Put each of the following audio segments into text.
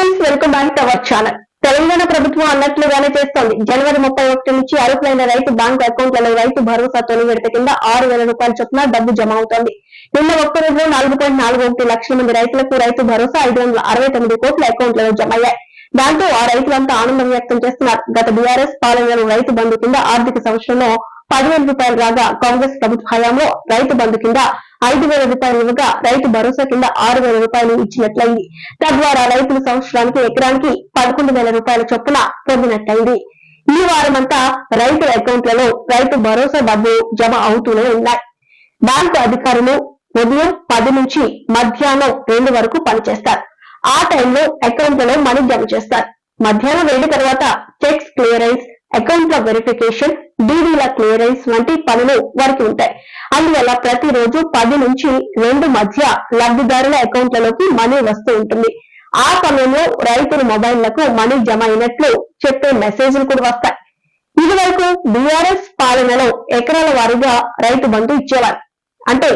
Friends, welcome back to our channel. Telangana ప్రభుత్వం అన్నట్లుగానే చేస్తోంది. జనవరి 31 నుంచి అర్హులైన రైతు బ్యాంకు అకౌంట్లలో రైతు భరోసా తొలి విడత కింద 6,000 రూపాయల చొప్పున డబ్బు జమ అవుతోంది. నిన్న ఒక్క రోజులో 4.41 లక్షల మంది రైతులకు రైతు భరోసా 569 కోట్ల అకౌంట్లలో జమ అయ్యాయి. దాంతో ఆ రైతులంతా ఆనందం వ్యక్తం చేస్తున్నారు. గత బీఆర్ఎస్ పాలనలో రైతు బంధు కింద ఆర్థిక సంవత్సరంలో 10,000 రూపాయలు రాగా కాంగ్రెస్ ప్రభుత్వ హయాంలో రైతు బంధు కింద 5,000 రూపాయలు ఇవ్వగా రైతు భరోసా కింద 6,000 రూపాయలు ఇచ్చినట్లయింది. తద్వారా రైతులు సంవత్సరానికి ఎకరానికి 11,000 రూపాయల చొప్పున పొందినట్లయింది. ఈ వారమంతా రైతుల అకౌంట్లలో రైతు భరోసా డబ్బు జమ అవుతూనే ఉన్నాయి. బ్యాంకు అధికారులు ఉదయం 10 నుంచి మధ్యాహ్నం 2 వరకు పనిచేస్తారు. ఆ టైంలో అకౌంట్లలో మనీ జమ చేస్తారు. మధ్యాహ్నం 2 తర్వాత చెక్స్ క్లియరెన్స్, అకౌంట్ల వెరిఫికేషన్, డీడీల క్లియరెన్స్ వంటి పనులు వారికి ఉంటాయి. అందువల్ల ప్రతిరోజు 10 నుంచి 2 మధ్య లబ్ధిదారుల అకౌంట్లలోకి మనీ వస్తూ ఉంటుంది. ఆ సమయంలో రైతుల మొబైళ్లకు మనీ జమ అయినట్లు చెప్పే మెసేజ్లు కూడా వస్తాయి. ఇదివరకు బీఆర్ఎస్ పాలనలో ఎకరాల వారీగా రైతు బంధు ఇచ్చేవారు. అంటే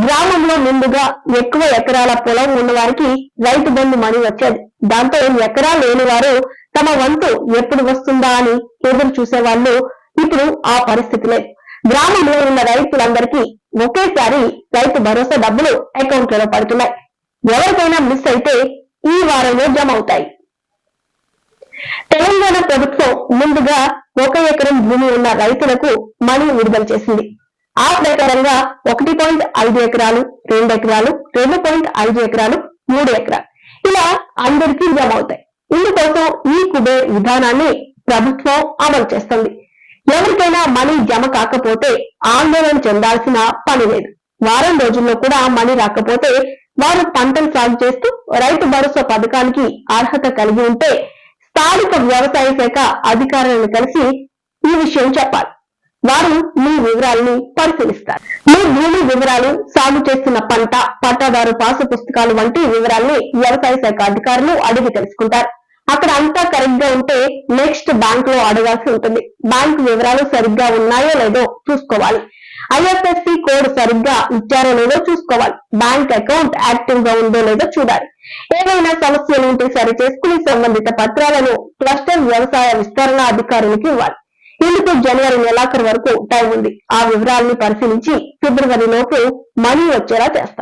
గ్రామంలో ముందుగా ఎక్కువ ఎకరాల పొలం ఉన్న వారికి రైతు బంధు మనీ వచ్చేది. దాంతో ఎకరాలు లేని వారు తమ వంతు ఎప్పుడు వస్తుందా అని ఎదురు చూసేవాళ్ళు. ఇప్పుడు ఆ పరిస్థితి లేదు. గ్రామంలో ఉన్న రైతులందరికీ ఒకేసారి రైతు భరోసా డబ్బులు అకౌంట్లలో పడుతున్నాయి. ఎవరికైనా మిస్ అయితే ఈ వారంలో జమ అవుతాయి. తెలంగాణ ప్రభుత్వం ముందుగా 1 ఎకరం భూమి ఉన్న రైతులకు మనీ విడుదల చేసింది. ఆ ప్రకారంగా 1.5 ఎకరాలు, 2 ఎకరాలు, 2.5 ఎకరాలు, 3 ఎకరాలు ఇలా అందరికీ జమ అవుతాయి. ఇందుకోసం ఈ కుబేర్ విధానాన్ని ప్రభుత్వం అమలు చేస్తుంది. ఎవరికైనా మనీ జమ కాకపోతే ఆందోళన చెందాల్సిన పని లేదు. వారం రోజుల్లో కూడా మనీ రాకపోతే వారు పంటలు సాగు చేస్తూ రైతు భరోసా పథకానికి అర్హత కలిగి ఉంటే స్థానిక వ్యవసాయ శాఖ అధికారులను కలిసి ఈ విషయం చెప్పాలి. వారు మీ వివరాలను పరిశీలిస్తారు. మీ భూమి వివరాలు, సాగు చేస్తున్న పంట, పట్టాదారు పాసు పుస్తకాలు వంటి వివరాల్ని వ్యవసాయ శాఖ అధికారులు అడిగి తెలుసుకుంటారు. అక్కడ అంతా కరెక్ట్ గా ఉంటే నెక్స్ట్ బ్యాంక్ లో అడగాల్సి ఉంటుంది. బ్యాంకు వివరాలు సరిగ్గా ఉన్నాయో లేదో చూసుకోవాలి. ఐఎఫ్ఎస్సి కోడ్ సరిగ్గా ఇచ్చారో లేదో చూసుకోవాలి. బ్యాంక్ అకౌంట్ యాక్టివ్ గా ఉందో లేదో చూడాలి. ఏవైనా సమస్యలు ఉంటే సరి చేసుకుని సంబంధిత పత్రాలను క్లస్టర్ వ్యవసాయ విస్తరణ అధికారులకు ఇవ్వాలి. ఇందుకు జనవరి నెలాఖరు వరకు టైం ఉంది. ఆ వివరాలను పరిశీలించి ఫిబ్రవరి లోపు మనీ వచ్చేలా చేస్తారు.